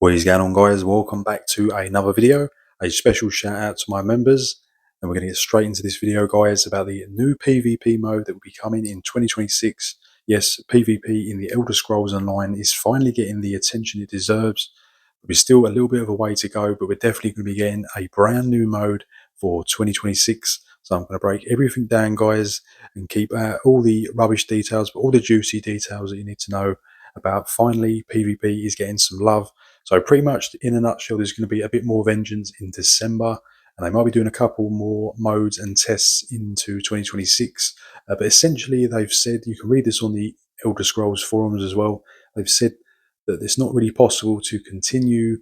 What is going on, guys? Welcome back to another video. A special shout out to my members, and we're going to get straight into this video, guys, about the new PvP mode that will be coming in 2026. Yes, PvP in the Elder Scrolls Online is finally getting the attention it deserves. We're still a little bit of a way to go, but we're definitely going to be getting a brand new mode for 2026. So I'm going to break everything down, guys, and keep all the rubbish details, but all the juicy details that you need to know about. Finally, PvP is getting some love. So pretty much in a nutshell, there's going to be a bit more Vengeance in December, and they might be doing a couple more modes and tests into 2026. But essentially, they've said, you can read this on the Elder Scrolls forums as well, they've said that it's not really possible to continue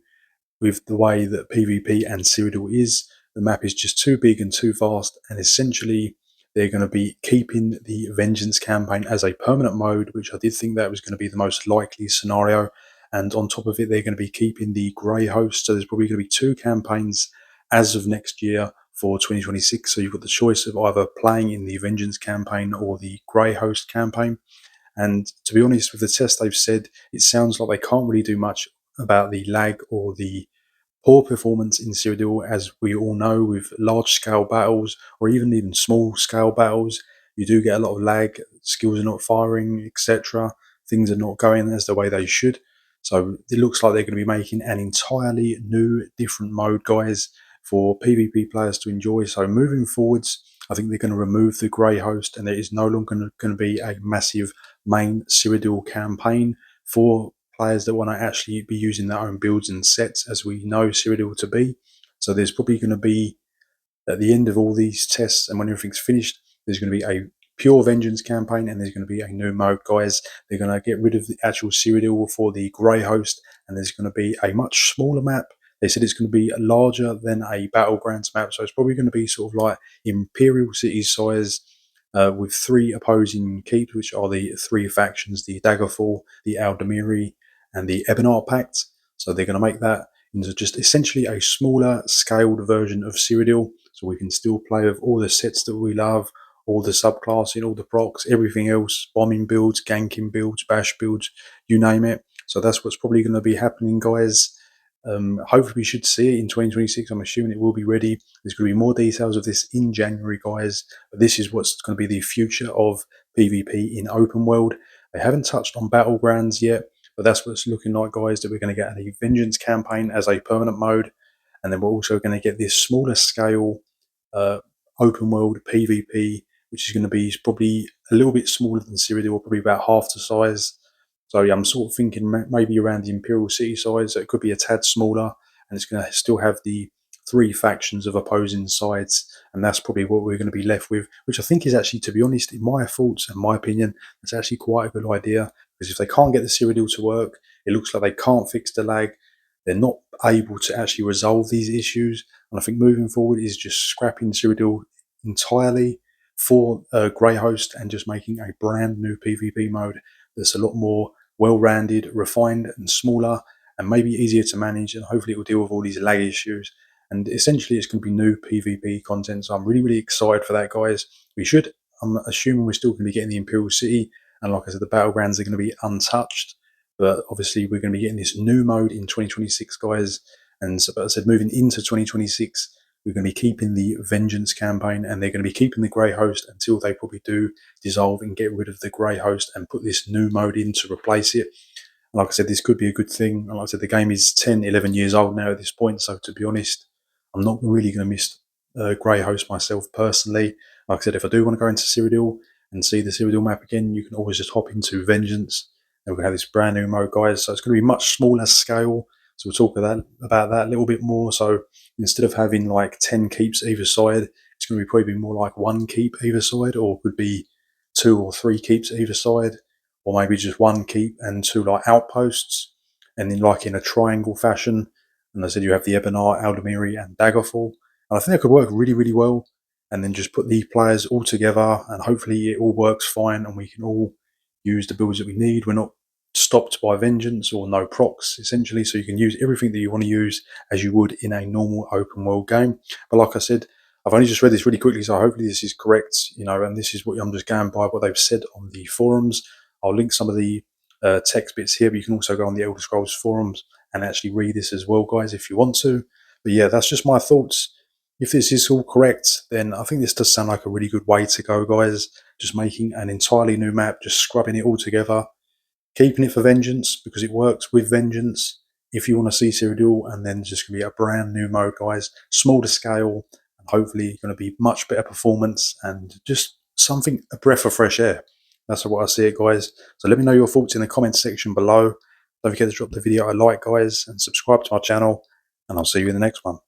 with the way that PvP and Cyrodiil is. The map is just too big and too vast, and essentially they're going to be keeping the Vengeance campaign as a permanent mode, which I did think that was going to be the most likely scenario. And on top of it, they're going to be keeping the Grey Host. So there's probably going to be two campaigns as of next year for 2026. So you've got the choice of either playing in the Vengeance campaign or the Grey Host campaign. And to be honest, with the test they've said, it sounds like they can't really do much about the lag or the poor performance in Cyrodiil. As we all know, with large-scale battles or even small-scale battles, you do get a lot of lag, skills are not firing, etc. Things are not going as the way they should. So it looks like they're going to be making an entirely new, different mode, guys, for PvP players to enjoy. So moving forwards, I think they're going to remove the Grey Host, and there is no longer going to be a massive main Cyrodiil campaign for players that want to actually be using their own builds and sets, as we know Cyrodiil to be. So there's probably going to be, at the end of all these tests and when everything's finished, there's going to be a pure Vengeance campaign, and there's going to be a new mode, guys. They're going to get rid of the actual Cyrodiil for the Grey Host, and there's going to be a much smaller map. They said it's going to be larger than a Battlegrounds map, so it's probably going to be sort of like Imperial City size, with three opposing keeps, which are the three factions: the Daggerfall, the Aldemiri, and the Ebonheart Pact. So they're going to make that into just essentially a smaller scaled version of Cyrodiil, so we can still play with all the sets that we love, all the subclassing, all the procs, everything else, bombing builds, ganking builds, bash builds, you name it. So that's what's probably going to be happening, guys. Hopefully we should see it in 2026. I'm assuming it will be ready. There's going to be more details of this in January, guys. But this is what's going to be the future of PvP in open world. They haven't touched on Battlegrounds yet, but that's what it's looking like, guys, that we're going to get a Vengeance campaign as a permanent mode. And then we're also going to get this smaller scale open world PvP, which is going to be probably a little bit smaller than Cyrodiil, probably about half the size. So yeah, I'm sort of thinking maybe around the Imperial City size. So it could be a tad smaller, and it's going to still have the three factions of opposing sides, and that's probably what we're going to be left with, which I think is actually, to be honest, in my thoughts and my opinion, it's actually quite a good idea, because if they can't get the Cyrodiil to work, it looks like they can't fix the lag. They're not able to actually resolve these issues, and I think moving forward is just scrapping Cyrodiil entirely for Grey Host and just making a brand new PvP mode that's a lot more well-rounded, refined, and smaller, and maybe easier to manage, and hopefully it will deal with all these lag issues. And essentially it's going to be new PvP content, so I'm really excited for that, guys. I'm assuming we're still going to be getting the Imperial City, and like I said, the Battlegrounds are going to be untouched, but obviously we're going to be getting this new mode in 2026, guys. And so, but as I said, moving into 2026, we're going to be keeping the Vengeance campaign, and they're going to be keeping the Grey Host until they probably do dissolve and get rid of the Grey Host and put this new mode in to replace it. And like I said, this could be a good thing. And like I said, the game is 10, 11 years old now at this point, so to be honest, I'm not really going to miss Grey Host myself personally. Like I said, if I do want to go into Cyrodiil and see the Cyrodiil map again, you can always just hop into Vengeance, and we're going to have this brand new mode, guys. So it's going to be much smaller scale. So we'll talk about that a little bit more. So instead of having like 10 keeps either side, it's going to be probably more like one keep either side, or could be 2 or 3 keeps either side, or maybe just one keep and 2 like outposts, and then like in a triangle fashion. And I said you have the Ebonheart, Aldemiri, and Daggerfall. And I think that could work really well. And then just put these players all together, and hopefully it all works fine, and we can all use the builds that we need. We're not stopped by Vengeance or no procs, essentially, so you can use everything that you want to use as you would in a normal open world game. But like I said, I've only just read this really quickly, so hopefully this is correct, and this is what I'm just going by what they've said on the forums. I'll link some of the text bits here, but you can also go on the Elder Scrolls forums and actually read this as well, guys, if you want to. But yeah, that's just my thoughts. If this is all correct, then I think this does sound like a really good way to go, guys. Just making an entirely new map, just scrubbing it all together, keeping it for Vengeance because it works with Vengeance. If you want to see Cyrodiil, and then just going to be a brand new mode, guys, smaller scale, and hopefully going to be much better performance and just something, a breath of fresh air. That's what I see it, guys. So let me know your thoughts in the comments section below. Don't forget to drop the video a like, guys, and subscribe to my channel, and I'll see you in the next one.